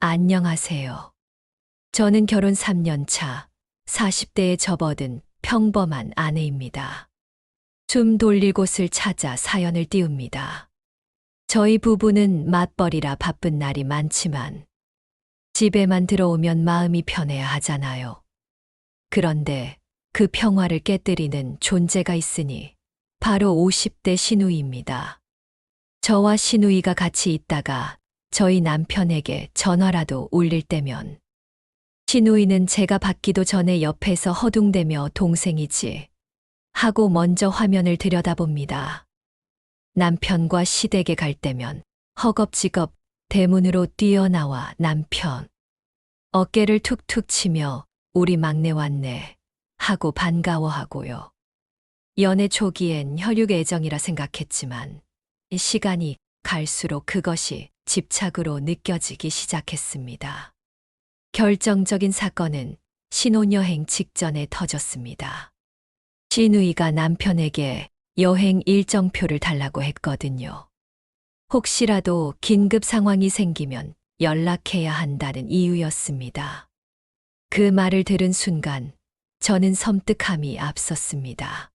안녕하세요. 저는 결혼 3년 차 40대에 접어든 평범한 아내입니다. 숨 돌릴 곳을 찾아 사연을 띄웁니다. 저희 부부는 맞벌이라 바쁜 날이 많지만 집에만 들어오면 마음이 편해야 하잖아요. 그런데 그 평화를 깨뜨리는 존재가 있으니 바로 50대 시누이입니다. 저와 시누이가 같이 있다가 저희 남편에게 전화라도 울릴 때면 시누이는 제가 받기도 전에 옆에서 허둥대며 동생이지 하고 먼저 화면을 들여다봅니다. 남편과 시댁에 갈 때면 허겁지겁 대문으로 뛰어나와 남편 어깨를 툭툭 치며 우리 막내 왔네 하고 반가워하고요. 연애 초기엔 혈육 애정이라 생각했지만 시간이 갈수록 그것이 집착으로 느껴지기 시작했습니다. 결정적인 사건은 신혼여행 직전에 터졌습니다. 시누이가 남편에게 여행 일정표를 달라고 했거든요. 혹시라도 긴급 상황이 생기면 연락해야 한다는 이유였습니다. 그 말을 들은 순간 저는 섬뜩함이 앞섰습니다.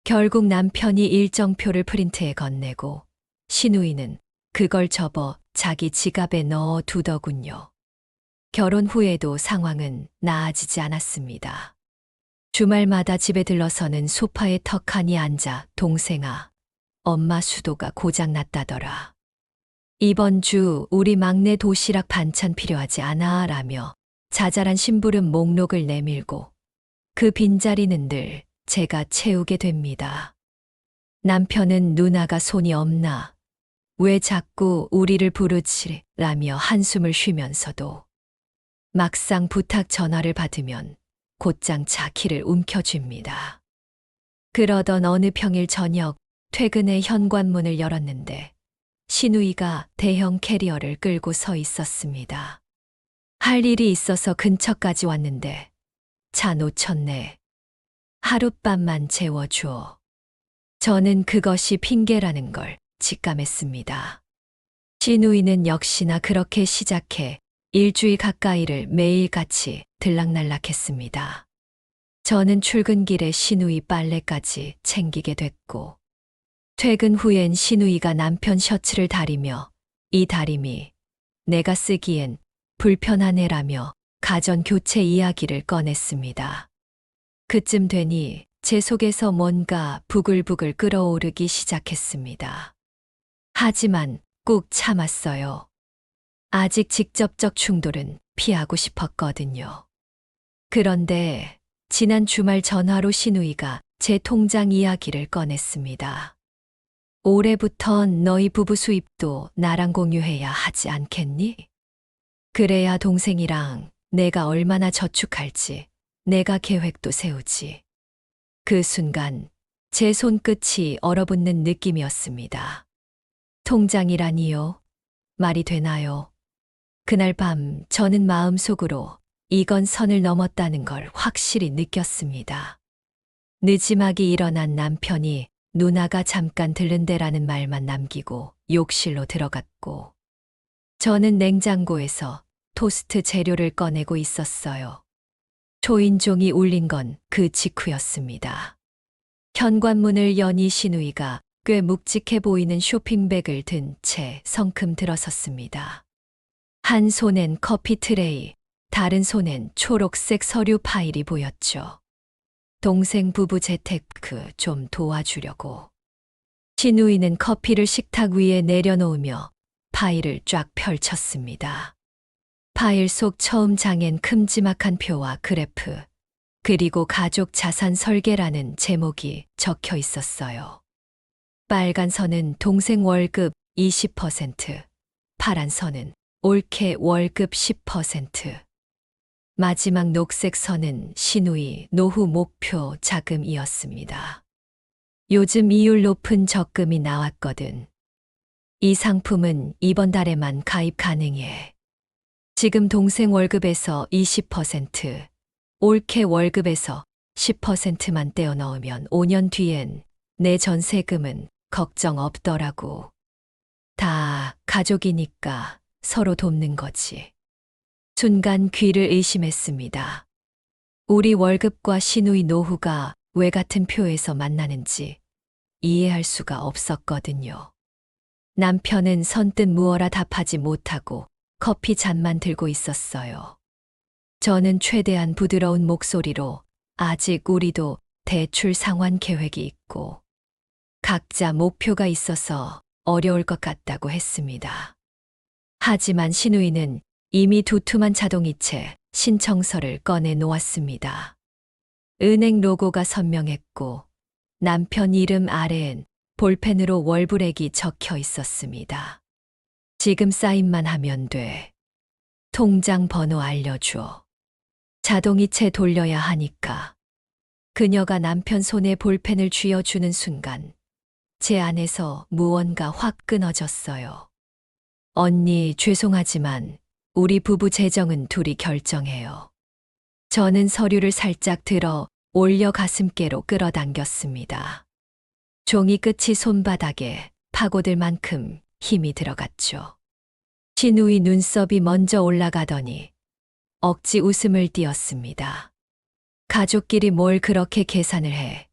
결국 남편이 일정표를 프린트해 건네고 시누이는 그걸 접어 자기 지갑에 넣어 두더군요. 결혼 후에도 상황은 나아지지 않았습니다. 주말마다 집에 들러서는 소파에 턱하니 앉아 동생아, 엄마 수도가 고장났다더라. 이번 주 우리 막내 도시락 반찬 필요하지 않아? 라며 자잘한 심부름 목록을 내밀고 그 빈자리는 늘 제가 채우게 됩니다. 남편은 누나가 손이 없나? 왜 자꾸 우리를 부르지? 라며 한숨을 쉬면서도 막상 부탁 전화를 받으면 곧장 자키를 움켜쥡니다. 그러던 어느 평일 저녁 퇴근에 현관문을 열었는데 시누이가 대형 캐리어를 끌고 서 있었습니다. 할 일이 있어서 근처까지 왔는데 차 놓쳤네. 하룻밤만 재워줘. 저는 그것이 핑계라는 걸 직감했습니다. 시누이는 역시나 그렇게 시작해 일주일 가까이를 매일같이 들락날락했습니다. 저는 출근길에 시누이 빨래까지 챙기게 됐고 퇴근 후엔 시누이가 남편 셔츠를 다리며 이 다림이 내가 쓰기엔 불편하네라며 가전 교체 이야기를 꺼냈습니다. 그쯤 되니 제 속에서 뭔가 부글부글 끓어오르기 시작했습니다. 하지만 꾹 참았어요. 아직 직접적 충돌은 피하고 싶었거든요. 그런데 지난 주말 전화로 시누이가 제 통장 이야기를 꺼냈습니다. 올해부턴 너희 부부 수입도 나랑 공유해야 하지 않겠니? 그래야 동생이랑 내가 얼마나 저축할지 내가 계획도 세우지. 그 순간 제 손끝이 얼어붙는 느낌이었습니다. 통장이라니요? 말이 되나요? 그날 밤 저는 마음속으로 이건 선을 넘었다는 걸 확실히 느꼈습니다. 늦지막이 일어난 남편이 누나가 잠깐 들른대라는 말만 남기고 욕실로 들어갔고 저는 냉장고에서 토스트 재료를 꺼내고 있었어요. 초인종이 울린 건 그 직후였습니다. 현관문을 여니 시누이가 꽤 묵직해 보이는 쇼핑백을 든 채 성큼 들어섰습니다. 한 손엔 커피 트레이, 다른 손엔 초록색 서류 파일이 보였죠. 동생 부부 재테크 좀 도와주려고. 시누이는 커피를 식탁 위에 내려놓으며 파일을 쫙 펼쳤습니다. 파일 속 처음 장엔 큼지막한 표와 그래프, 그리고 가족 자산 설계라는 제목이 적혀 있었어요. 빨간 선은 동생 월급 20%, 파란 선은 올케 월급 10%. 마지막 녹색 선은 시누이 노후 목표 자금이었습니다. 요즘 이율 높은 적금이 나왔거든. 이 상품은 이번 달에만 가입 가능해. 지금 동생 월급에서 20%, 올케 월급에서 10%만 떼어 넣으면 5년 뒤엔 내 전세금은 걱정 없더라고. 다 가족이니까 서로 돕는 거지. 순간 귀를 의심했습니다. 우리 월급과 시누이 노후가 왜 같은 표에서 만나는지 이해할 수가 없었거든요. 남편은 선뜻 무어라 답하지 못하고 커피 잔만 들고 있었어요. 저는 최대한 부드러운 목소리로 아직 우리도 대출 상환 계획이 있고 각자 목표가 있어서 어려울 것 같다고 했습니다. 하지만 시누이는 이미 두툼한 자동이체 신청서를 꺼내 놓았습니다. 은행 로고가 선명했고 남편 이름 아래엔 볼펜으로 월불액이 적혀 있었습니다. 지금 사인만 하면 돼. 통장 번호 알려줘. 자동이체 돌려야 하니까. 그녀가 남편 손에 볼펜을 쥐어주는 순간 제 안에서 무언가 확 끊어졌어요. 언니, 죄송하지만 우리 부부 재정은 둘이 결정해요. 저는 서류를 살짝 들어 올려 가슴께로 끌어당겼습니다. 종이 끝이 손바닥에 파고들 만큼 힘이 들어갔죠. 시누이 눈썹이 먼저 올라가더니 억지 웃음을 띄었습니다. 가족끼리 뭘 그렇게 계산을 해.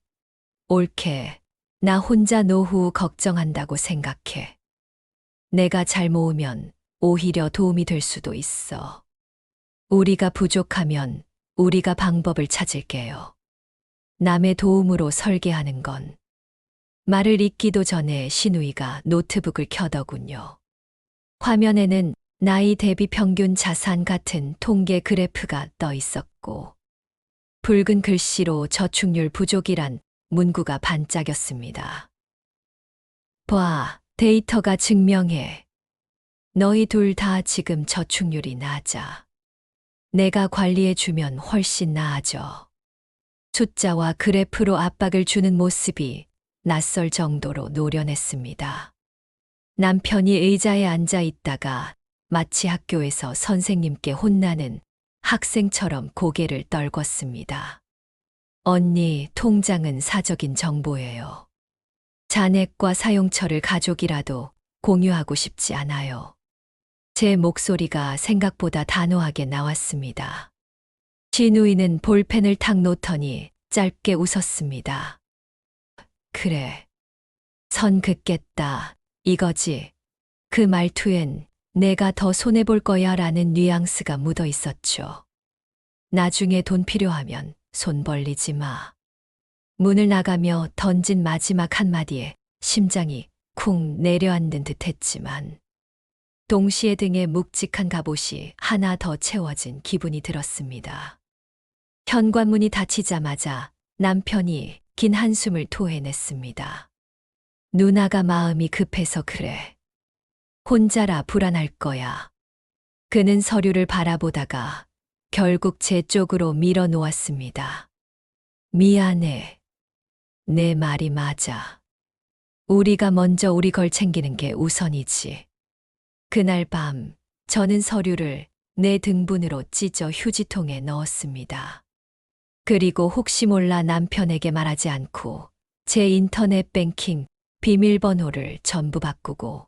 옳게, 나 혼자 노후 걱정한다고 생각해. 내가 잘 모으면 오히려 도움이 될 수도 있어. 우리가 부족하면 우리가 방법을 찾을게요. 남의 도움으로 설계하는 건. 말을 잇기도 전에 시누이가 노트북을 켜더군요. 화면에는 나이 대비 평균 자산 같은 통계 그래프가 떠 있었고 붉은 글씨로 저축률 부족이란 문구가 반짝였습니다. 봐, 데이터가 증명해. 너희 둘 다 지금 저축률이 낮아. 내가 관리해주면 훨씬 나아져. 숫자와 그래프로 압박을 주는 모습이 낯설 정도로 노련했습니다. 남편이 의자에 앉아 있다가 마치 학교에서 선생님께 혼나는 학생처럼 고개를 떨궜습니다. 언니, 통장은 사적인 정보예요. 잔액과 사용처를 가족이라도 공유하고 싶지 않아요. 제 목소리가 생각보다 단호하게 나왔습니다. 시누이는 볼펜을 탁 놓더니 짧게 웃었습니다. 그래. 선 긋겠다. 이거지. 그 말투엔 내가 더 손해볼 거야 라는 뉘앙스가 묻어 있었죠. 나중에 돈 필요하면 손 벌리지 마. 문을 나가며 던진 마지막 한마디에 심장이 쿵 내려앉는 듯 했지만 동시에 등에 묵직한 갑옷이 하나 더 채워진 기분이 들었습니다. 현관문이 닫히자마자 남편이 긴 한숨을 토해냈습니다. 누나가 마음이 급해서 그래. 혼자라 불안할 거야. 그는 서류를 바라보다가 결국 제 쪽으로 밀어 놓았습니다. 미안해. 내 말이 맞아. 우리가 먼저 우리 걸 챙기는 게 우선이지. 그날 밤 저는 서류를 내 등분으로 찢어 휴지통에 넣었습니다. 그리고 혹시 몰라 남편에게 말하지 않고 제 인터넷 뱅킹 비밀번호를 전부 바꾸고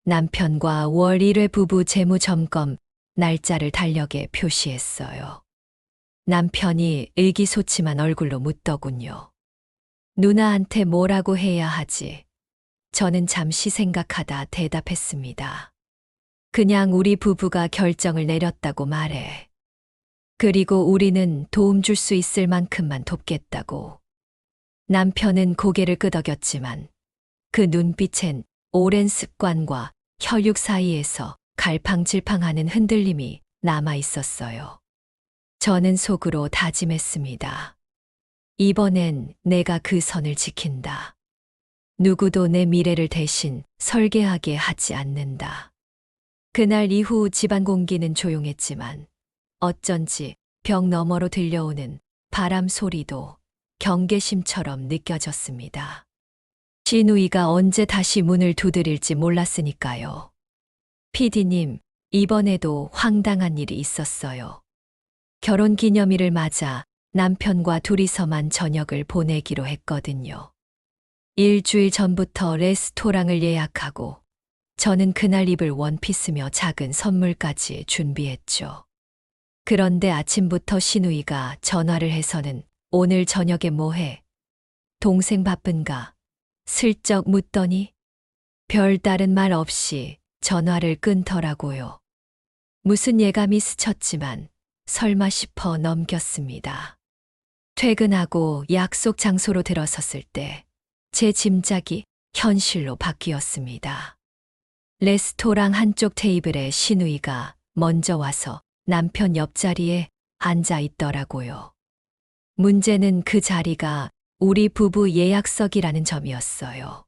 남편과 월 1회 부부 재무 점검 날짜를 달력에 표시했어요. 남편이 의기소침한 얼굴로 묻더군요. 누나한테 뭐라고 해야 하지? 저는 잠시 생각하다 대답했습니다. 그냥 우리 부부가 결정을 내렸다고 말해. 그리고 우리는 도움 줄 수 있을 만큼만 돕겠다고. 남편은 고개를 끄덕였지만 그 눈빛엔 오랜 습관과 혈육 사이에서 갈팡질팡하는 흔들림이 남아 있었어요. 저는 속으로 다짐했습니다. 이번엔 내가 그 선을 지킨다. 누구도 내 미래를 대신 설계하게 하지 않는다. 그날 이후 집안 공기는 조용했지만 어쩐지 벽 너머로 들려오는 바람 소리도 경계심처럼 느껴졌습니다. 시누이가 언제 다시 문을 두드릴지 몰랐으니까요. PD님, 이번에도 황당한 일이 있었어요. 결혼 기념일을 맞아 남편과 둘이서만 저녁을 보내기로 했거든요. 일주일 전부터 레스토랑을 예약하고 저는 그날 입을 원피스며 작은 선물까지 준비했죠. 그런데 아침부터 신우이가 전화를 해서는 오늘 저녁에 뭐해? 동생 바쁜가? 슬쩍 묻더니 별다른 말 없이 전화를 끊더라고요. 무슨 예감이 스쳤지만 설마 싶어 넘겼습니다. 퇴근하고 약속 장소로 들어섰을 때 제 짐작이 현실로 바뀌었습니다. 레스토랑 한쪽 테이블에 신우이가 먼저 와서 남편 옆자리에 앉아 있더라고요. 문제는 그 자리가 우리 부부 예약석이라는 점이었어요.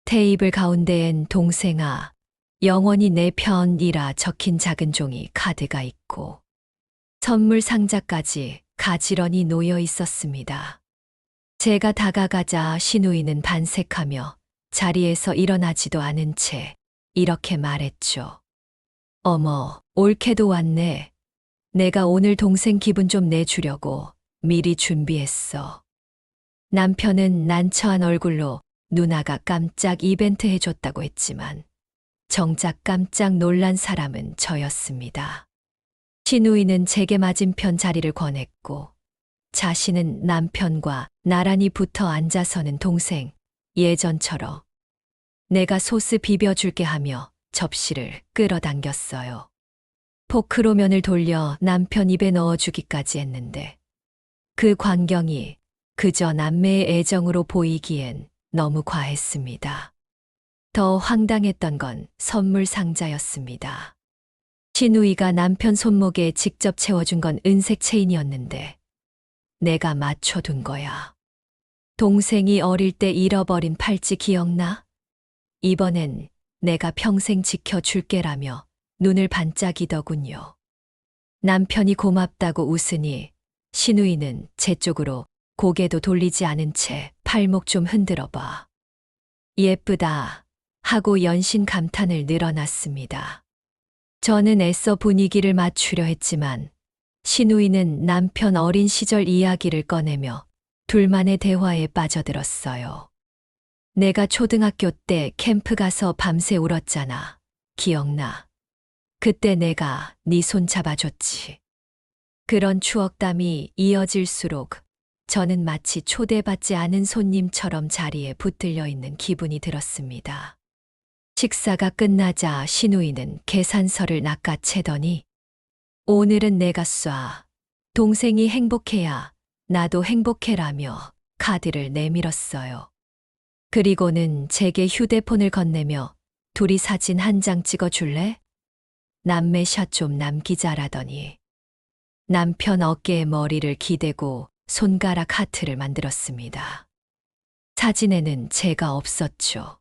테이블 가운데엔 동생아, 영원히 내 편이라 적힌 작은 종이 카드가 있고 선물 상자까지 가지런히 놓여 있었습니다. 제가 다가가자 신우이는 반색하며 자리에서 일어나지도 않은 채 이렇게 말했죠. 어머, 올케도 왔네. 내가 오늘 동생 기분 좀 내주려고 미리 준비했어. 남편은 난처한 얼굴로 누나가 깜짝 이벤트 해줬다고 했지만 정작 깜짝 놀란 사람은 저였습니다. 신우이는 제게 맞은편 자리를 권했고 자신은 남편과 나란히 붙어 앉아서는 동생 예전처럼 내가 소스 비벼줄게 하며 접시를 끌어당겼어요. 포크로 면을 돌려 남편 입에 넣어주기까지 했는데 그 광경이 그저 남매의 애정으로 보이기엔 너무 과했습니다. 더 황당했던 건 선물 상자였습니다. 신우이가 남편 손목에 직접 채워준 건 은색 체인이었는데 내가 맞춰둔 거야. 동생이 어릴 때 잃어버린 팔찌 기억나? 이번엔 내가 평생 지켜줄게라며 눈을 반짝이더군요. 남편이 고맙다고 웃으니 신우이는 제 쪽으로 고개도 돌리지 않은 채 팔목 좀 흔들어 봐. 예쁘다 하고 연신 감탄을 늘어놨습니다. 저는 애써 분위기를 맞추려 했지만 신우이는 남편 어린 시절 이야기를 꺼내며 둘만의 대화에 빠져들었어요. 내가 초등학교 때 캠프 가서 밤새 울었잖아. 기억나? 그때 내가 네 손 잡아줬지. 그런 추억담이 이어질수록 저는 마치 초대받지 않은 손님처럼 자리에 붙들려 있는 기분이 들었습니다. 식사가 끝나자 신우이는 계산서를 낚아채더니 오늘은 내가 쏴. 동생이 행복해야 나도 행복해라며 카드를 내밀었어요. 그리고는 제게 휴대폰을 건네며 둘이 사진 한 장 찍어줄래? 남매샷 좀 남기자라더니 남편 어깨에 머리를 기대고 손가락 하트를 만들었습니다. 사진에는 제가 없었죠.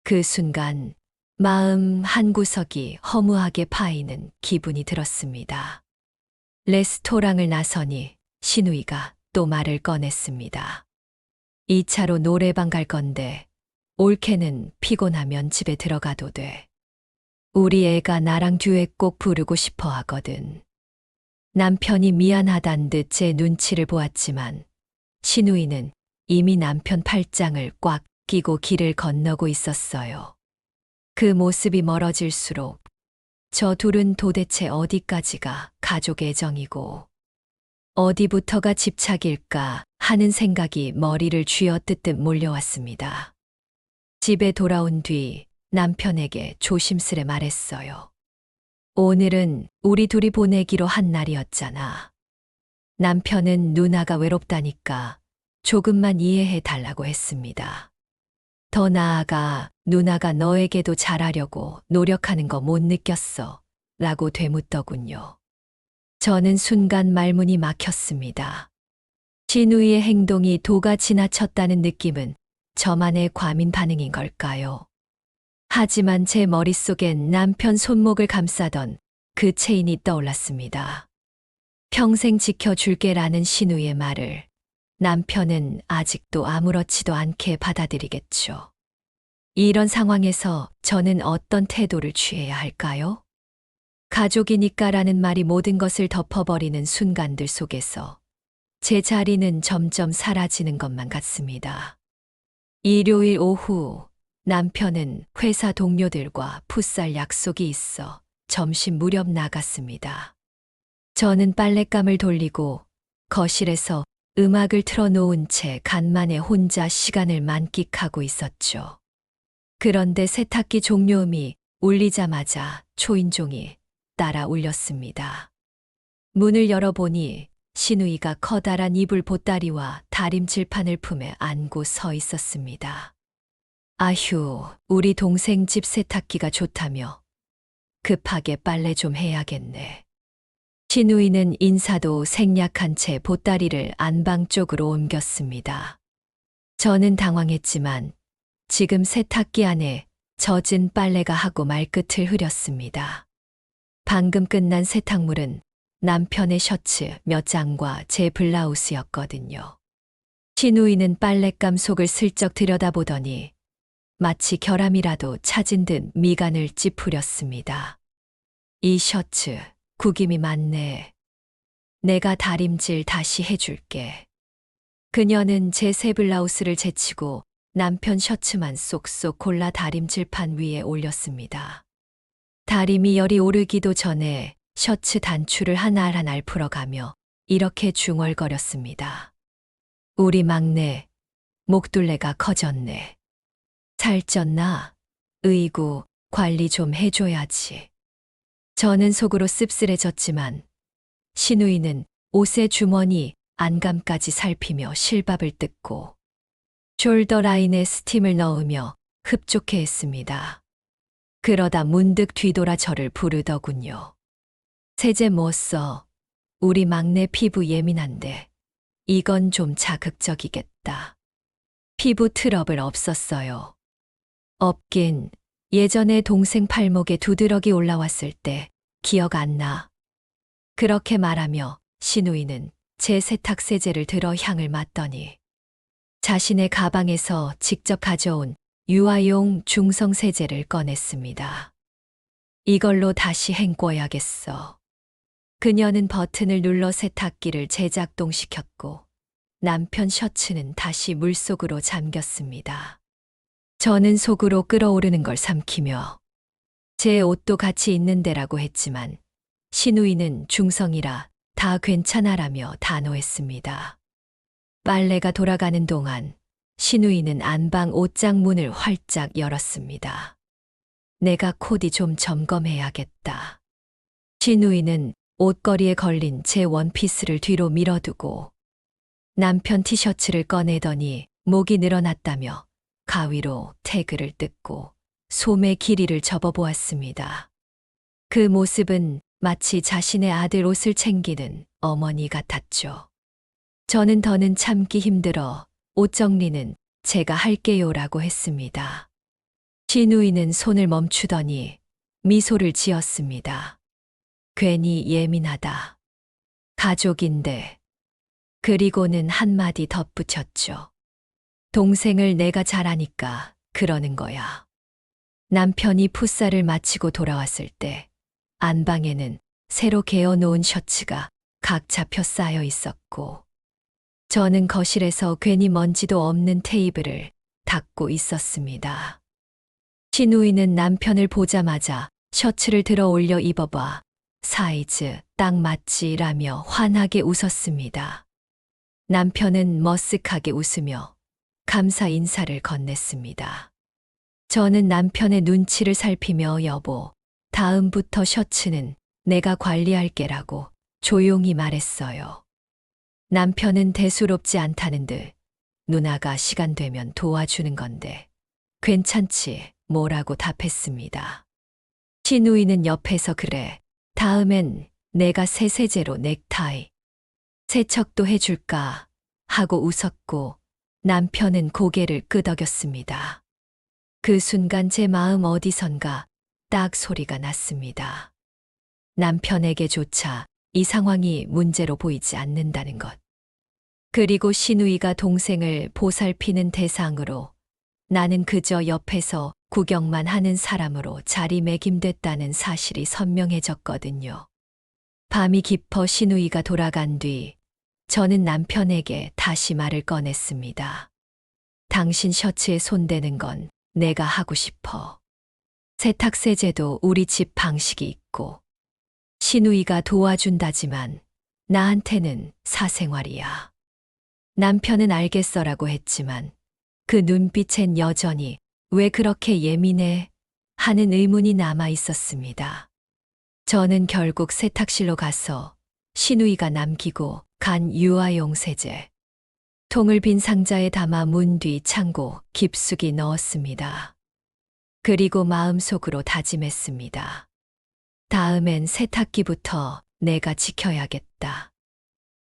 그 순간 마음 한구석이 허무하게 파이는 기분이 들었습니다. 레스토랑을 나서니 신우이가 또 말을 꺼냈습니다. 2차로 노래방 갈 건데 올케는 피곤하면 집에 들어가도 돼. 우리 애가 나랑 듀엣 꼭 부르고 싶어 하거든. 남편이 미안하단 듯 제 눈치를 보았지만 신우이는 이미 남편 팔짱을 꽉 끼고 길을 건너고 있었어요. 그 모습이 멀어질수록 저 둘은 도대체 어디까지가 가족 애정이고 어디부터가 집착일까 하는 생각이 머리를 쥐어뜯듯 몰려왔습니다. 집에 돌아온 뒤 남편에게 조심스레 말했어요. 오늘은 우리 둘이 보내기로 한 날이었잖아. 남편은 누나가 외롭다니까 조금만 이해해 달라고 했습니다. 더 나아가 누나가 너에게도 잘하려고 노력하는 거 못 느꼈어 라고 되묻더군요. 저는 순간 말문이 막혔습니다. 신우이의 행동이 도가 지나쳤다는 느낌은 저만의 과민 반응인 걸까요? 하지만 제 머릿속엔 남편 손목을 감싸던 그 체인이 떠올랐습니다. 평생 지켜줄게라는 신우이의 말을 남편은 아직도 아무렇지도 않게 받아들이겠죠. 이런 상황에서 저는 어떤 태도를 취해야 할까요? 가족이니까라는 말이 모든 것을 덮어버리는 순간들 속에서 제 자리는 점점 사라지는 것만 같습니다. 일요일 오후 남편은 회사 동료들과 풋살 약속이 있어 점심 무렵 나갔습니다. 저는 빨랫감을 돌리고 거실에서 음악을 틀어놓은 채 간만에 혼자 시간을 만끽하고 있었죠. 그런데 세탁기 종료음이 울리자마자 초인종이 따라 울렸습니다. 문을 열어보니 신우이가 커다란 이불 보따리와 다림질판을 품에 안고 서 있었습니다. 아휴, 우리 동생 집 세탁기가 좋다며 급하게 빨래 좀 해야겠네. 신우이는 인사도 생략한 채 보따리를 안방 쪽으로 옮겼습니다. 저는 당황했지만 지금 세탁기 안에 젖은 빨래가 하고 말끝을 흐렸습니다. 방금 끝난 세탁물은 남편의 셔츠 몇 장과 제 블라우스였거든요. 신우이는 빨랫감 속을 슬쩍 들여다보더니 마치 결함이라도 찾은 듯 미간을 찌푸렸습니다. 이 셔츠 구김이 많네. 내가 다림질 다시 해줄게. 그녀는 제 새 블라우스를 제치고 남편 셔츠만 쏙쏙 골라 다림질판 위에 올렸습니다. 다림이 열이 오르기도 전에 셔츠 단추를 하나하나 풀어가며 이렇게 중얼거렸습니다. 우리 막내, 목둘레가 커졌네. 살쪘나? 으이구, 관리 좀 해줘야지. 저는 속으로 씁쓸해졌지만 신우이는 옷의 주머니 안감까지 살피며 실밥을 뜯고 숄더 라인에 스팀을 넣으며 흡족해 했습니다. 그러다 문득 뒤돌아 저를 부르더군요. 세제 뭐 써? 우리 막내 피부 예민한데 이건 좀 자극적이겠다. 피부 트러블 없었어요. 없긴 예전에 동생 팔목에 두드러기 올라왔을 때 기억 안 나. 그렇게 말하며 신우이는 제 세탁세제를 들어 향을 맡더니 자신의 가방에서 직접 가져온 유아용 중성세제를 꺼냈습니다. 이걸로 다시 헹궈야겠어. 그녀는 버튼을 눌러 세탁기를 재작동시켰고 남편 셔츠는 다시 물속으로 잠겼습니다. 저는 속으로 끓어오르는 걸 삼키며 제 옷도 같이 있는 데라고 했지만 신우이는 중성이라 다 괜찮아라며 단호했습니다. 빨래가 돌아가는 동안 신우이는 안방 옷장 문을 활짝 열었습니다. 내가 코디 좀 점검해야겠다. 신우이는 옷걸이에 걸린 제 원피스를 뒤로 밀어두고 남편 티셔츠를 꺼내더니 목이 늘어났다며 가위로 태그를 뜯고 소매 길이를 접어보았습니다. 그 모습은 마치 자신의 아들 옷을 챙기는 어머니 같았죠. 저는 더는 참기 힘들어 옷 정리는 제가 할게요라고 했습니다. 신우이는 손을 멈추더니 미소를 지었습니다. 괜히 예민하다. 가족인데. 그리고는 한마디 덧붙였죠. 동생을 내가 잘 아니까 그러는 거야. 남편이 풋살을 마치고 돌아왔을 때 안방에는 새로 개어놓은 셔츠가 각 잡혀 쌓여 있었고 저는 거실에서 괜히 먼지도 없는 테이블을 닦고 있었습니다. 신우이는 남편을 보자마자 셔츠를 들어 올려 입어봐. 사이즈 딱 맞지라며 환하게 웃었습니다. 남편은 머쓱하게 웃으며 감사 인사를 건넸습니다. 저는 남편의 눈치를 살피며 여보, 다음부터 셔츠는 내가 관리할게라고 조용히 말했어요. 남편은 대수롭지 않다는 듯 누나가 시간 되면 도와주는 건데 괜찮지 뭐라고 답했습니다. 신우이는 옆에서 그래, 다음엔 내가 새 세제로 넥타이, 세척도 해줄까 하고 웃었고 남편은 고개를 끄덕였습니다. 그 순간 제 마음 어디선가 딱 소리가 났습니다. 남편에게조차 이 상황이 문제로 보이지 않는다는 것. 그리고 신우이가 동생을 보살피는 대상으로 나는 그저 옆에서 구경만 하는 사람으로 자리매김됐다는 사실이 선명해졌거든요. 밤이 깊어 신우이가 돌아간 뒤 저는 남편에게 다시 말을 꺼냈습니다. 당신 셔츠에 손대는 건 내가 하고 싶어. 세탁세제도 우리 집 방식이 있고 시누이가 도와준다지만 나한테는 사생활이야. 남편은 알겠어라고 했지만 그 눈빛엔 여전히 왜 그렇게 예민해? 하는 의문이 남아 있었습니다. 저는 결국 세탁실로 가서 시누이가 남기고 간 유아용 세제 통을 빈 상자에 담아 문 뒤 창고 깊숙이 넣었습니다. 그리고 마음속으로 다짐했습니다. 다음엔 세탁기부터 내가 지켜야겠다.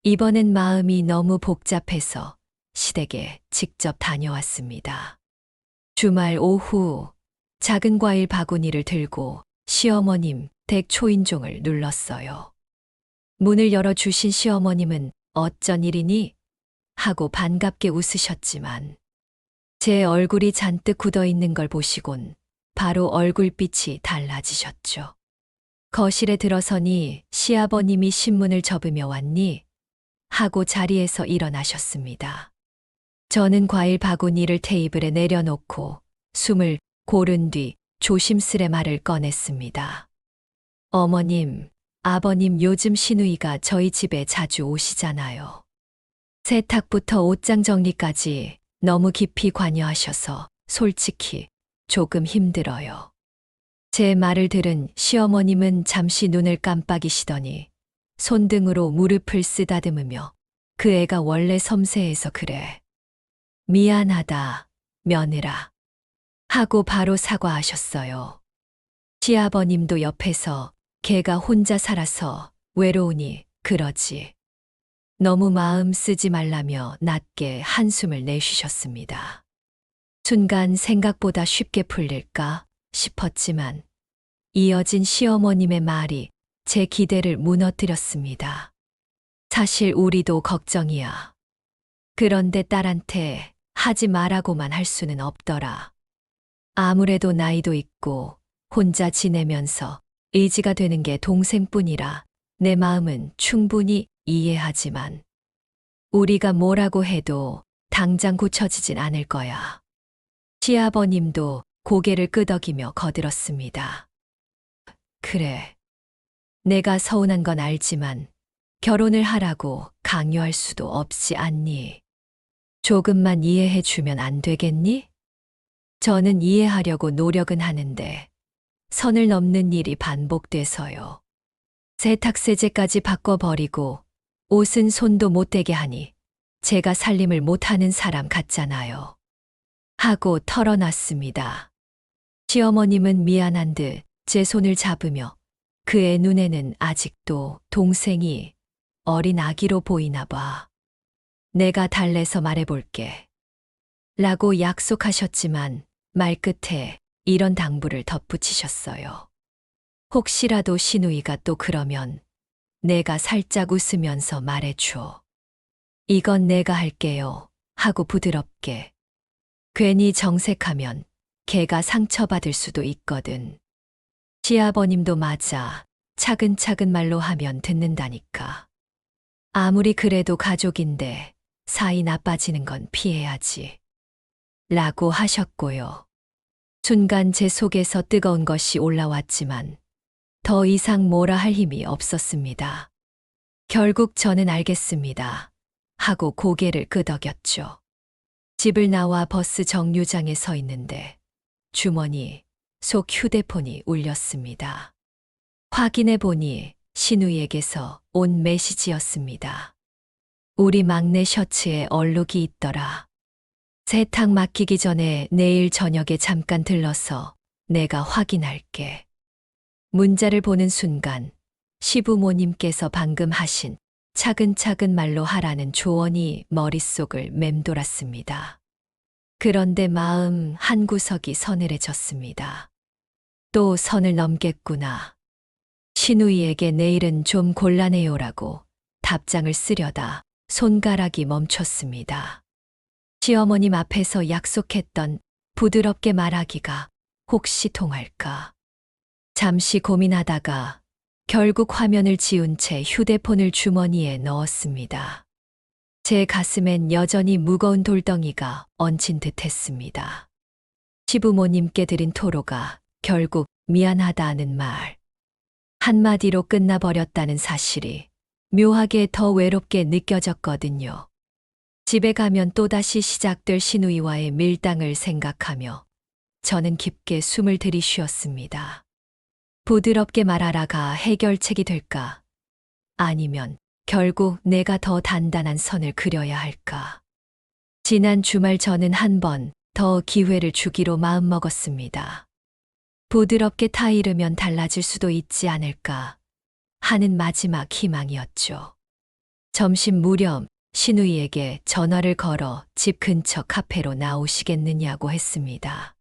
이번엔 마음이 너무 복잡해서 시댁에 직접 다녀왔습니다. 주말 오후 작은 과일 바구니를 들고 시어머님 댁 초인종을 눌렀어요. 문을 열어주신 시어머님은 어쩐 일이니? 하고 반갑게 웃으셨지만 제 얼굴이 잔뜩 굳어 있는 걸 보시곤 바로 얼굴빛이 달라지셨죠. 거실에 들어서니 시아버님이 신문을 접으며 왔니? 하고 자리에서 일어나셨습니다. 저는 과일 바구니를 테이블에 내려놓고 숨을 고른 뒤 조심스레 말을 꺼냈습니다. 어머님, 아버님 요즘 시누이가 저희 집에 자주 오시잖아요. 세탁부터 옷장 정리까지 너무 깊이 관여하셔서 솔직히 조금 힘들어요. 제 말을 들은 시어머님은 잠시 눈을 깜빡이시더니 손등으로 무릎을 쓰다듬으며 그 애가 원래 섬세해서 그래. 미안하다, 며느라. 하고 바로 사과하셨어요. 시아버님도 옆에서 걔가 혼자 살아서 외로우니 그러지. 너무 마음 쓰지 말라며 낮게 한숨을 내쉬셨습니다. 순간 생각보다 쉽게 풀릴까 싶었지만 이어진 시어머님의 말이 제 기대를 무너뜨렸습니다. 사실 우리도 걱정이야. 그런데 딸한테 하지 말라고만 할 수는 없더라. 아무래도 나이도 있고 혼자 지내면서 의지가 되는 게 동생뿐이라 내 마음은 충분히 이해하지만 우리가 뭐라고 해도 당장 고쳐지진 않을 거야. 시아버님도 고개를 끄덕이며 거들었습니다. 그래. 내가 서운한 건 알지만 결혼을 하라고 강요할 수도 없지 않니? 조금만 이해해 주면 안 되겠니? 저는 이해하려고 노력은 하는데 선을 넘는 일이 반복돼서요. 세탁세제까지 바꿔버리고 옷은 손도 못 대게 하니 제가 살림을 못하는 사람 같잖아요. 하고 털어놨습니다. 시어머님은 미안한 듯 제 손을 잡으며 그의 눈에는 아직도 동생이 어린 아기로 보이나 봐. 내가 달래서 말해볼게. 라고 약속하셨지만 말끝에 이런 당부를 덧붙이셨어요. 혹시라도 시누이가 또 그러면 내가 살짝 웃으면서 말해줘. 이건 내가 할게요. 하고 부드럽게. 괜히 정색하면 걔가 상처받을 수도 있거든. 시아버님도 맞아. 차근차근 말로 하면 듣는다니까. 아무리 그래도 가족인데 사이 나빠지는 건 피해야지. 라고 하셨고요. 순간 제 속에서 뜨거운 것이 올라왔지만 더 이상 뭐라 할 힘이 없었습니다. 결국 저는 알겠습니다. 하고 고개를 끄덕였죠. 집을 나와 버스 정류장에 서 있는데 주머니 속 휴대폰이 울렸습니다. 확인해 보니 시누이에게서 온 메시지였습니다. 우리 막내 셔츠에 얼룩이 있더라. 세탁 맡기기 전에 내일 저녁에 잠깐 들러서 내가 확인할게. 문자를 보는 순간 시부모님께서 방금 하신 차근차근 말로 하라는 조언이 머릿속을 맴돌았습니다. 그런데 마음 한구석이 서늘해졌습니다. 또 선을 넘겠구나. 시누이에게 내일은 좀 곤란해요라고 답장을 쓰려다 손가락이 멈췄습니다. 시어머님 앞에서 약속했던 부드럽게 말하기가 혹시 통할까. 잠시 고민하다가 결국 화면을 지운 채 휴대폰을 주머니에 넣었습니다. 제 가슴엔 여전히 무거운 돌덩이가 얹힌 듯 했습니다. 시부모님께 드린 토로가 결국 미안하다는 말. 한마디로 끝나버렸다는 사실이 묘하게 더 외롭게 느껴졌거든요. 집에 가면 또다시 시작될 신우이와의 밀당을 생각하며 저는 깊게 숨을 들이쉬었습니다. 부드럽게 말하라가 해결책이 될까? 아니면 결국 내가 더 단단한 선을 그려야 할까? 지난 주말 저는 한 번 더 기회를 주기로 마음먹었습니다. 부드럽게 타이르면 달라질 수도 있지 않을까 하는 마지막 희망이었죠. 점심 무렵 신우이에게 전화를 걸어 집 근처 카페로 나오시겠느냐고 했습니다.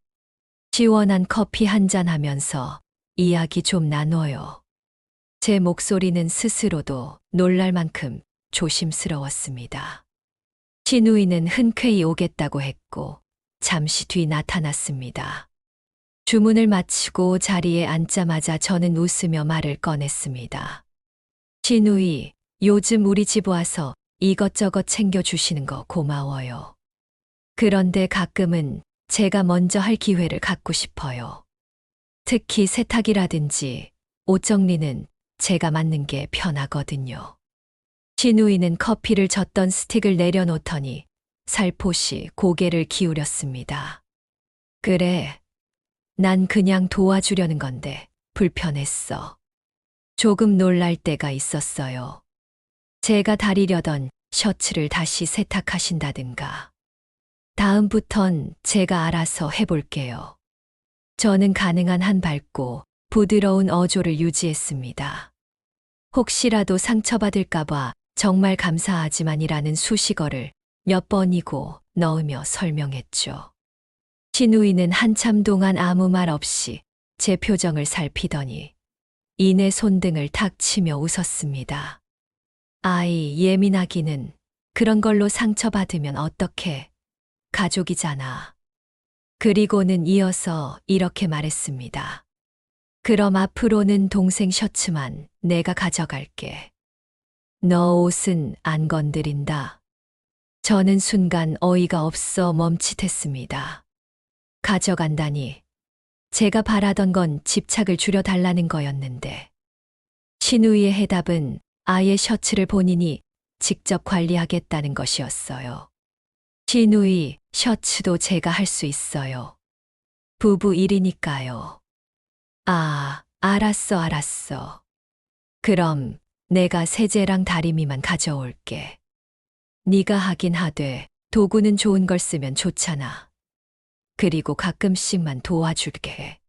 시원한 커피 한잔 하면서 이야기 좀 나눠요. 제 목소리는 스스로도 놀랄 만큼 조심스러웠습니다. 신우이는 흔쾌히 오겠다고 했고 잠시 뒤 나타났습니다. 주문을 마치고 자리에 앉자마자 저는 웃으며 말을 꺼냈습니다. 신우이, 요즘 우리 집 와서 이것저것 챙겨주시는 거 고마워요. 그런데 가끔은 제가 먼저 할 기회를 갖고 싶어요. 특히 세탁이라든지 옷 정리는 제가 맡는 게 편하거든요. 신우이는 커피를 젓던 스틱을 내려놓더니 살포시 고개를 기울였습니다. 그래, 난 그냥 도와주려는 건데 불편했어. 조금 놀랄 때가 있었어요. 제가 다리려던 셔츠를 다시 세탁하신다든가. 다음부턴 제가 알아서 해볼게요. 저는 가능한 한 밝고 부드러운 어조를 유지했습니다. 혹시라도 상처받을까봐 정말 감사하지만이라는 수식어를 몇 번이고 넣으며 설명했죠. 신우이는 한참 동안 아무 말 없이 제 표정을 살피더니 이내 손등을 탁 치며 웃었습니다. 아이, 예민하기는 그런 걸로 상처받으면 어떡해. 가족이잖아. 그리고는 이어서 이렇게 말했습니다. 그럼 앞으로는 동생 셔츠만 내가 가져갈게. 너 옷은 안 건드린다. 저는 순간 어이가 없어 멈칫했습니다. 가져간다니. 제가 바라던 건 집착을 줄여달라는 거였는데. 신우이의 해답은 아예 셔츠를 본인이 직접 관리하겠다는 것이었어요. 신우이, 셔츠도 제가 할 수 있어요. 부부 일이니까요. 아, 알았어. 그럼 내가 세제랑 다리미만 가져올게. 네가 하긴 하되 도구는 좋은 걸 쓰면 좋잖아. 그리고 가끔씩만 도와줄게.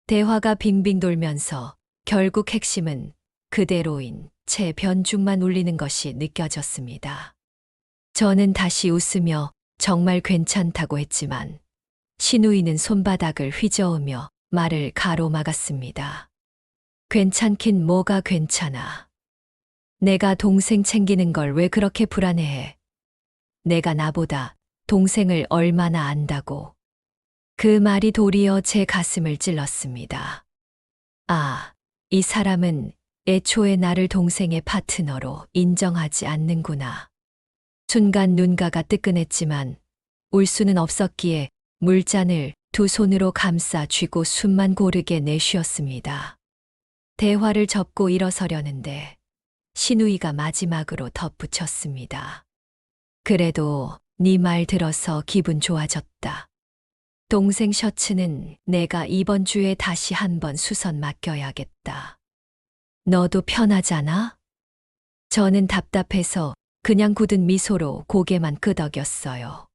대화가 빙빙 돌면서 결국 핵심은 그대로인 제 변죽만 울리는 것이 느껴졌습니다. 저는 다시 웃으며 정말 괜찮다고 했지만 신우이는 손바닥을 휘저으며 말을 가로막았습니다. 괜찮긴 뭐가 괜찮아. 내가 동생 챙기는 걸 왜 그렇게 불안해해? 내가 나보다 동생을 얼마나 안다고. 그 말이 도리어 제 가슴을 찔렀습니다. 아, 이 사람은 애초에 나를 동생의 파트너로 인정하지 않는구나. 순간 눈가가 뜨끈했지만 울 수는 없었기에 물잔을 두 손으로 감싸 쥐고 숨만 고르게 내쉬었습니다. 대화를 접고 일어서려는데 신우이가 마지막으로 덧붙였습니다. 그래도 네 말 들어서 기분 좋아졌다. 동생 셔츠는 내가 이번 주에 다시 한번 수선 맡겨야겠다. 너도 편하잖아? 저는 답답해서 그냥 굳은 미소로 고개만 끄덕였어요.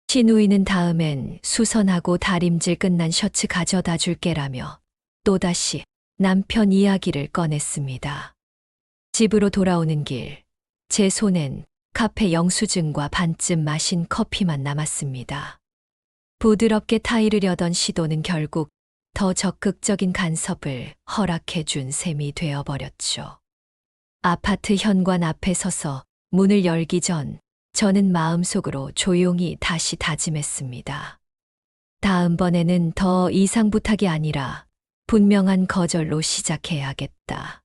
신우이는 다음엔 수선하고 다림질 끝난 셔츠 가져다 줄게라며 또다시 남편 이야기를 꺼냈습니다. 집으로 돌아오는 길, 제 손엔 카페 영수증과 반쯤 마신 커피만 남았습니다. 부드럽게 타이르려던 시도는 결국 더 적극적인 간섭을 허락해 준 셈이 되어버렸죠. 아파트 현관 앞에 서서 문을 열기 전 저는 마음속으로 조용히 다시 다짐했습니다. 다음번에는 더 이상 부탁이 아니라 분명한 거절로 시작해야겠다.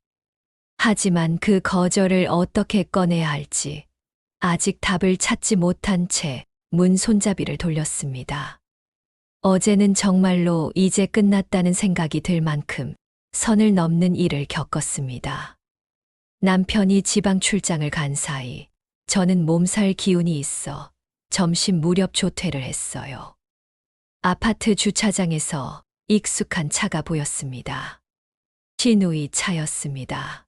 하지만 그 거절을 어떻게 꺼내야 할지 아직 답을 찾지 못한 채 문 손잡이를 돌렸습니다. 어제는 정말로 이제 끝났다는 생각이 들 만큼 선을 넘는 일을 겪었습니다. 남편이 지방 출장을 간 사이 저는 몸살 기운이 있어 점심 무렵 조퇴를 했어요. 아파트 주차장에서 익숙한 차가 보였습니다. 시누이 차였습니다.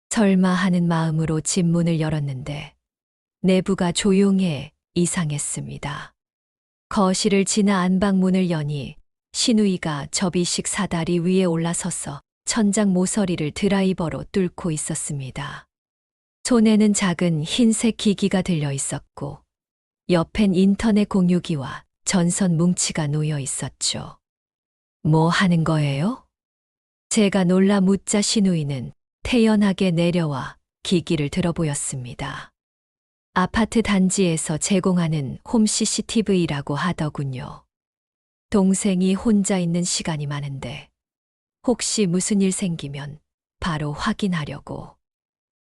설마 하는 마음으로 집 문을 열었는데 내부가 조용해 이상했습니다. 거실을 지나 안방문을 여니 시누이가 접이식 사다리 위에 올라서서 천장 모서리를 드라이버로 뚫고 있었습니다. 손에는 작은 흰색 기기가 들려 있었고 옆엔 인터넷 공유기와 전선 뭉치가 놓여 있었죠. 뭐 하는 거예요? 제가 놀라 묻자 시누이는 태연하게 내려와 기기를 들어 보였습니다. 아파트 단지에서 제공하는 홈 CCTV라고 하더군요. 동생이 혼자 있는 시간이 많은데 혹시 무슨 일 생기면 바로 확인하려고.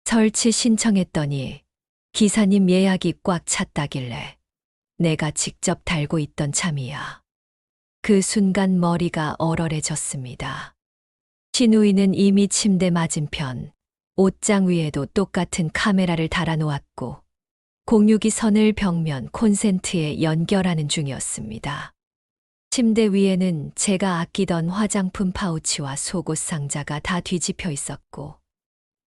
설치 신청했더니 기사님 예약이 꽉 찼다길래 내가 직접 달고 있던 참이야. 그 순간 머리가 얼얼해졌습니다. 시누이는 이미 침대 맞은편 옷장 위에도 똑같은 카메라를 달아놓았고 공유기 선을 벽면 콘센트에 연결하는 중이었습니다. 침대 위에는 제가 아끼던 화장품 파우치와 속옷 상자가 다 뒤집혀 있었고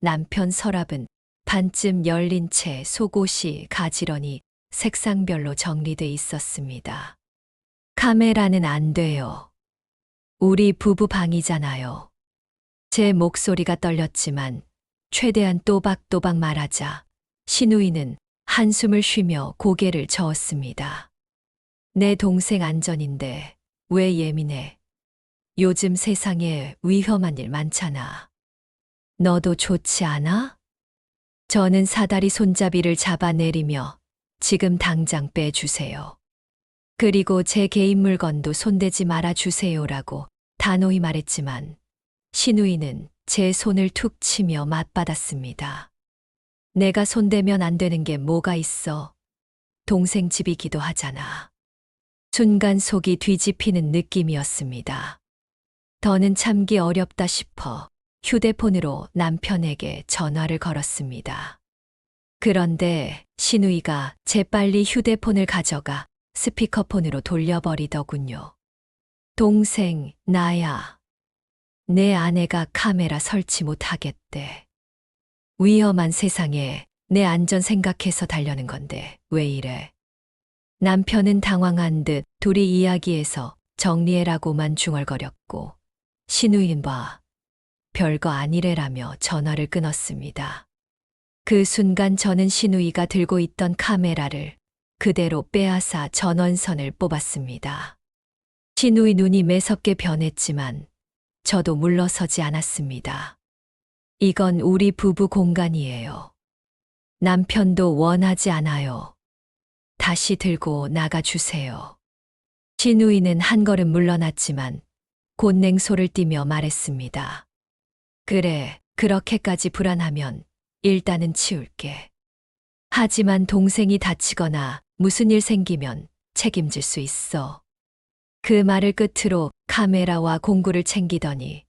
남편 서랍은 반쯤 열린 채 속옷이 가지런히 색상별로 정리돼 있었습니다. 카메라는 안 돼요. 우리 부부 방이잖아요. 제 목소리가 떨렸지만 최대한 또박또박 말하자 시누이는 한숨을 쉬며 고개를 저었습니다. 내 동생 안전인데 왜 예민해? 요즘 세상에 위험한 일 많잖아. 너도 좋지 않아? 저는 사다리 손잡이를 잡아내리며 지금 당장 빼주세요. 그리고 제 개인 물건도 손대지 말아주세요라고 단호히 말했지만 시누이는 제 손을 툭 치며 맞받았습니다. 내가 손대면 안 되는 게 뭐가 있어? 동생 집이기도 하잖아. 순간 속이 뒤집히는 느낌이었습니다. 더는 참기 어렵다 싶어 휴대폰으로 남편에게 전화를 걸었습니다. 그런데 시누이가 재빨리 휴대폰을 가져가 스피커폰으로 돌려버리더군요. 동생, 나야. 내 아내가 카메라 설치 못하겠대. 위험한 세상에 내 안전 생각해서 달려는 건데 왜 이래? 남편은 당황한 듯 둘이 이야기해서 정리해라고만 중얼거렸고 시누이는 봐. 별거 아니래라며 전화를 끊었습니다. 그 순간 저는 시누이가 들고 있던 카메라를 그대로 빼앗아 전원선을 뽑았습니다. 시누이 눈이 매섭게 변했지만 저도 물러서지 않았습니다. 이건 우리 부부 공간이에요. 남편도 원하지 않아요. 다시 들고 나가주세요. 시누이는 한 걸음 물러났지만 곧 냉소를 띠며 말했습니다. 그래, 그렇게까지 불안하면 일단은 치울게. 하지만 동생이 다치거나 무슨 일 생기면 책임질 수 있어. 그 말을 끝으로 카메라와 공구를 챙기더니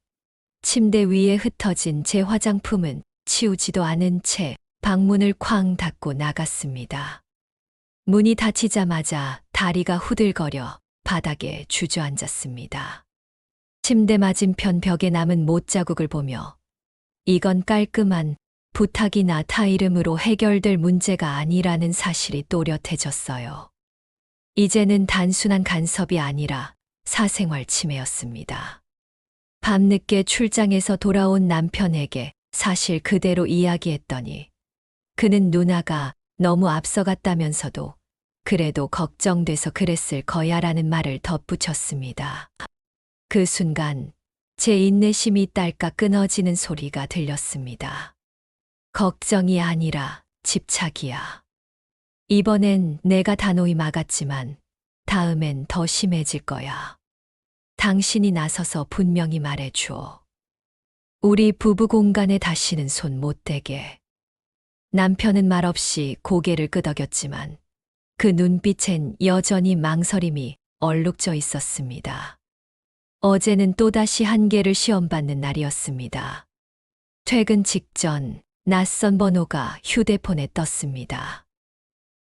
침대 위에 흩어진 제 화장품은 치우지도 않은 채 방문을 쾅 닫고 나갔습니다. 문이 닫히자마자 다리가 후들거려 바닥에 주저앉았습니다. 침대 맞은편 벽에 남은 못자국을 보며 이건 깔끔한 부탁이나 타이름으로 해결될 문제가 아니라는 사실이 또렷해졌어요. 이제는 단순한 간섭이 아니라 사생활 침해였습니다. 밤늦게 출장에서 돌아온 남편에게 사실 그대로 이야기했더니 그는 누나가 너무 앞서갔다면서도 그래도 걱정돼서 그랬을 거야라는 말을 덧붙였습니다. 그 순간 제 인내심이 딸깍 끊어지는 소리가 들렸습니다. 걱정이 아니라 집착이야. 이번엔 내가 단호히 막았지만 다음엔 더 심해질 거야. 당신이 나서서 분명히 말해줘. 우리 부부 공간에 다시는 손 못 대게. 남편은 말없이 고개를 끄덕였지만 그 눈빛엔 여전히 망설임이 얼룩져 있었습니다. 어제는 또다시 한계를 시험받는 날이었습니다. 퇴근 직전 낯선 번호가 휴대폰에 떴습니다.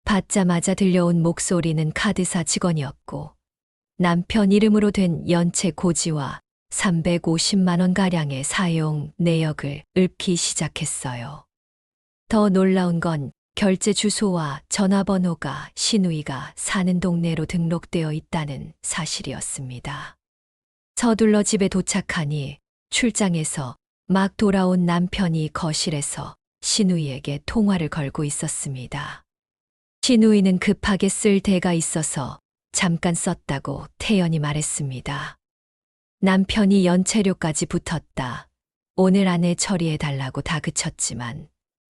받자마자 들려온 목소리는 카드사 직원이었고 남편 이름으로 된 연체 고지와 350만 원가량의 사용 내역을 읊기 시작했어요. 더 놀라운 건 결제 주소와 전화번호가 신우이가 사는 동네로 등록되어 있다는 사실이었습니다. 서둘러 집에 도착하니 출장에서 막 돌아온 남편이 거실에서 신우이에게 통화를 걸고 있었습니다. 신우이는 급하게 쓸 데가 있어서 잠깐 썼다고 태연히 말했습니다. 남편이 연체료까지 붙었다. 오늘 안에 처리해달라고 다그쳤지만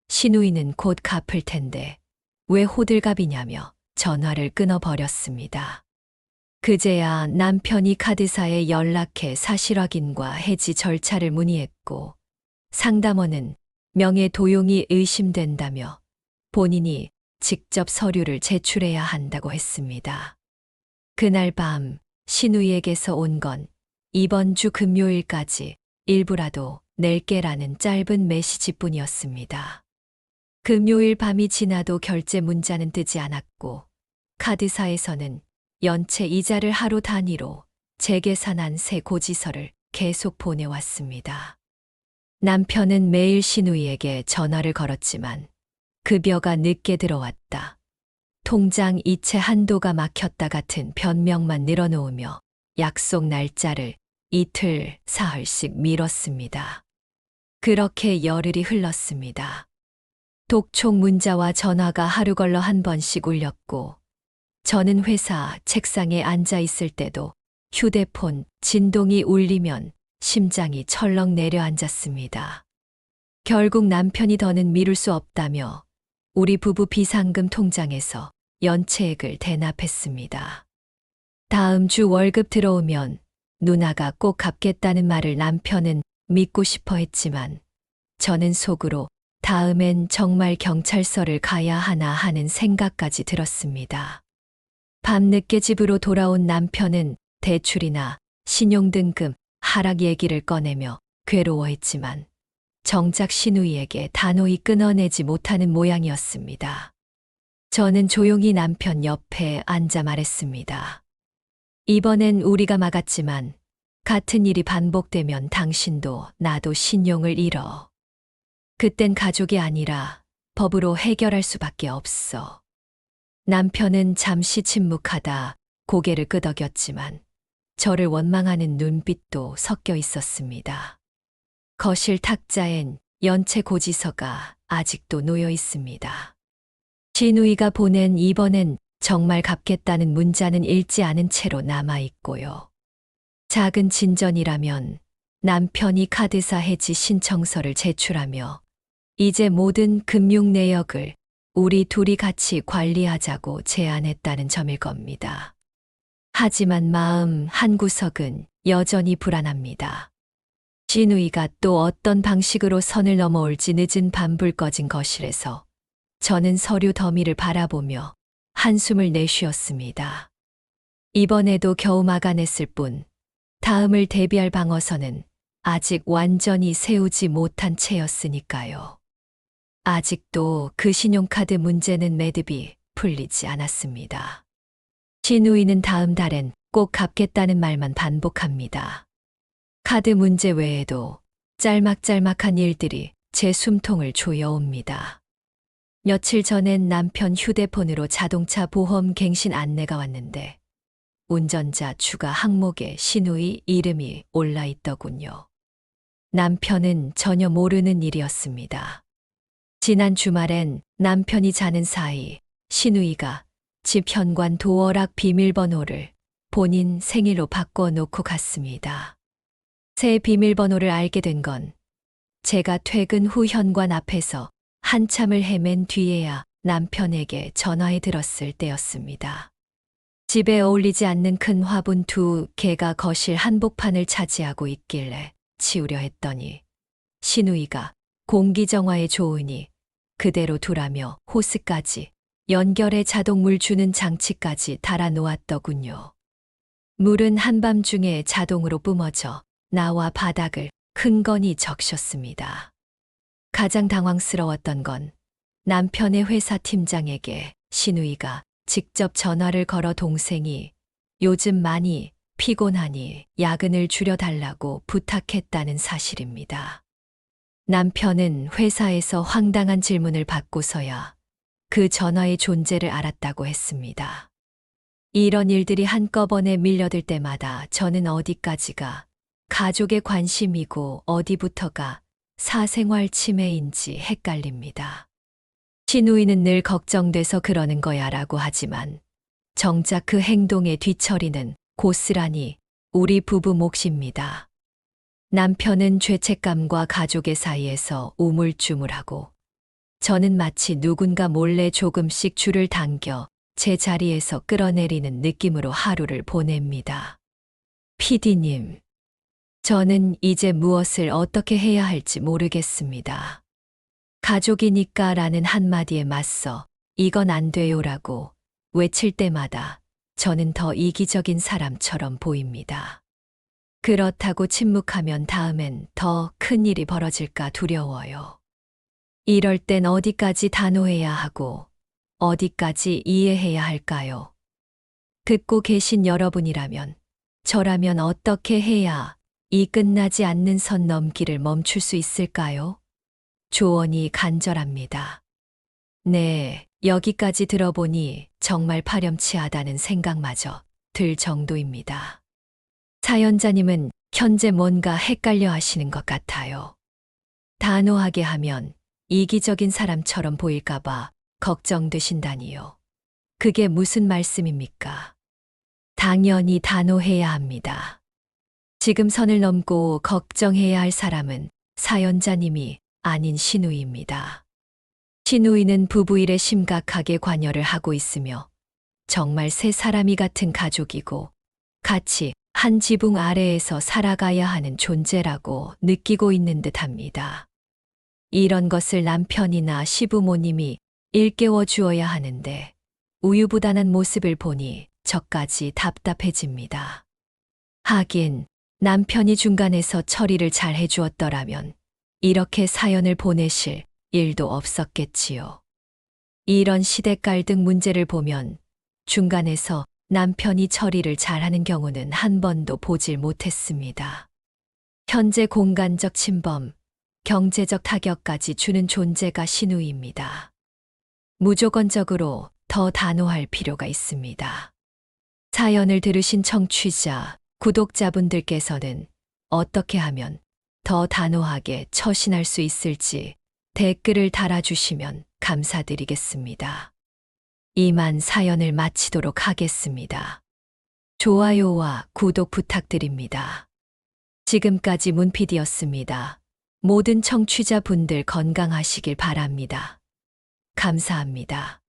신우이는 곧 갚을 텐데 왜 호들갑이냐며 전화를 끊어버렸습니다. 그제야 남편이 카드사에 연락해 사실 확인과 해지 절차를 문의했고 상담원은 명예 도용이 의심된다며 본인이 직접 서류를 제출해야 한다고 했습니다. 그날 밤 신우이에게서 온 건 이번 주 금요일까지 일부라도 낼게라는 짧은 메시지뿐이었습니다. 금요일 밤이 지나도 결제 문자는 뜨지 않았고 카드사에서는 연체 이자를 하루 단위로 재계산한 새 고지서를 계속 보내왔습니다. 남편은 매일 신우이에게 전화를 걸었지만 급여가 늦게 들어왔다. 통장 이체 한도가 막혔다 같은 변명만 늘어놓으며 약속 날짜를 이틀, 사흘씩 미뤘습니다. 그렇게 열흘이 흘렀습니다. 독촉 문자와 전화가 하루 걸러 한 번씩 울렸고 저는 회사 책상에 앉아 있을 때도 휴대폰 진동이 울리면 심장이 철렁 내려앉았습니다. 결국 남편이 더는 미룰 수 없다며 우리 부부 비상금 통장에서 연체액을 대납했습니다. 다음 주 월급 들어오면 누나가 꼭 갚겠다는 말을 남편은 믿고 싶어 했지만 저는 속으로 다음엔 정말 경찰서를 가야 하나 하는 생각까지 들었습니다. 밤늦게 집으로 돌아온 남편은 대출이나 신용등급 하락 얘기를 꺼내며 괴로워했지만 정작 신우이에게 단호히 끊어내지 못하는 모양이었습니다. 저는 조용히 남편 옆에 앉아 말했습니다. 이번엔 우리가 막았지만 같은 일이 반복되면 당신도 나도 신용을 잃어. 그땐 가족이 아니라 법으로 해결할 수밖에 없어. 남편은 잠시 침묵하다 고개를 끄덕였지만 저를 원망하는 눈빛도 섞여 있었습니다. 거실 탁자엔 연체 고지서가 아직도 놓여 있습니다. 신우이가 보낸 이번엔 정말 갚겠다는 문자는 읽지 않은 채로 남아 있고요. 작은 진전이라면 남편이 카드사 해지 신청서를 제출하며 이제 모든 금융 내역을 우리 둘이 같이 관리하자고 제안했다는 점일 겁니다. 하지만 마음 한구석은 여전히 불안합니다. 신우이가 또 어떤 방식으로 선을 넘어올지 늦은 밤 불 꺼진 거실에서 저는 서류 더미를 바라보며 한숨을 내쉬었습니다. 이번에도 겨우 막아냈을 뿐 다음을 대비할 방어선은 아직 완전히 세우지 못한 채였으니까요. 아직도 그 신용카드 문제는 매듭이 풀리지 않았습니다. 신우이는 다음 달엔 꼭 갚겠다는 말만 반복합니다. 카드 문제 외에도 짤막짤막한 일들이 제 숨통을 조여옵니다. 며칠 전엔 남편 휴대폰으로 자동차 보험 갱신 안내가 왔는데 운전자 추가 항목에 신우이 이름이 올라 있더군요. 남편은 전혀 모르는 일이었습니다. 지난 주말엔 남편이 자는 사이 신우이가 집 현관 도어락 비밀번호를 본인 생일로 바꿔놓고 갔습니다. 새 비밀번호를 알게 된 건 제가 퇴근 후 현관 앞에서 한참을 헤맨 뒤에야 남편에게 전화해 들었을 때였습니다. 집에 어울리지 않는 큰 화분 2개가 거실 한복판을 차지하고 있길래 치우려 했더니 신우이가 공기정화에 좋으니 그대로 두라며 호스까지 연결해 자동물 주는 장치까지 달아 놓았더군요. 물은 한밤중에 자동으로 뿜어져 나와 바닥을 흥건히 적셨습니다. 가장 당황스러웠던 건 남편의 회사 팀장에게 신우이가 직접 전화를 걸어 동생이 요즘 많이 피곤하니 야근을 줄여달라고 부탁했다는 사실입니다. 남편은 회사에서 황당한 질문을 받고서야 그 전화의 존재를 알았다고 했습니다. 이런 일들이 한꺼번에 밀려들 때마다 저는 어디까지가 가족의 관심이고 어디부터가 사생활 침해인지 헷갈립니다. 신우이는 늘 걱정돼서 그러는 거야 라고 하지만 정작 그 행동의 뒤처리는 고스란히 우리 부부 몫입니다. 남편은 죄책감과 가족의 사이에서 우물쭈물하고 저는 마치 누군가 몰래 조금씩 줄을 당겨 제 자리에서 끌어내리는 느낌으로 하루를 보냅니다. PD님, 저는 이제 무엇을 어떻게 해야 할지 모르겠습니다. 가족이니까 라는 한마디에 맞서 이건 안 돼요라고 외칠 때마다 저는 더 이기적인 사람처럼 보입니다. 그렇다고 침묵하면 다음엔 더 큰 일이 벌어질까 두려워요. 이럴 땐 어디까지 단호해야 하고 어디까지 이해해야 할까요? 듣고 계신 여러분이라면 저라면 어떻게 해야 이 끝나지 않는 선 넘기를 멈출 수 있을까요? 조언이 간절합니다. 네, 여기까지 들어보니 정말 파렴치하다는 생각마저 들 정도입니다. 사연자님은 현재 뭔가 헷갈려 하시는 것 같아요. 단호하게 하면 이기적인 사람처럼 보일까봐 걱정되신다니요. 그게 무슨 말씀입니까? 당연히 단호해야 합니다. 지금 선을 넘고 걱정해야 할 사람은 사연자님이 아닌 신우이입니다. 신우이는 부부 일에 심각하게 관여를 하고 있으며 정말 세 사람이 같은 가족이고 같이 한 지붕 아래에서 살아가야 하는 존재라고 느끼고 있는 듯합니다. 이런 것을 남편이나 시부모님이 일깨워 주어야 하는데 우유부단한 모습을 보니 저까지 답답해집니다. 하긴 남편이 중간에서 처리를 잘 해주었더라면 이렇게 사연을 보내실 일도 없었겠지요. 이런 시댁 갈등 문제를 보면 중간에서 남편이 처리를 잘하는 경우는 한 번도 보질 못했습니다. 현재 공간적 침범, 경제적 타격까지 주는 존재가 신우이입니다. 무조건적으로 더 단호할 필요가 있습니다. 사연을 들으신 청취자, 구독자분들께서는 어떻게 하면 더 단호하게 처신할 수 있을지 댓글을 달아주시면 감사드리겠습니다. 이만 사연을 마치도록 하겠습니다. 좋아요와 구독 부탁드립니다. 지금까지 문PD였습니다. 모든 청취자분들 건강하시길 바랍니다. 감사합니다.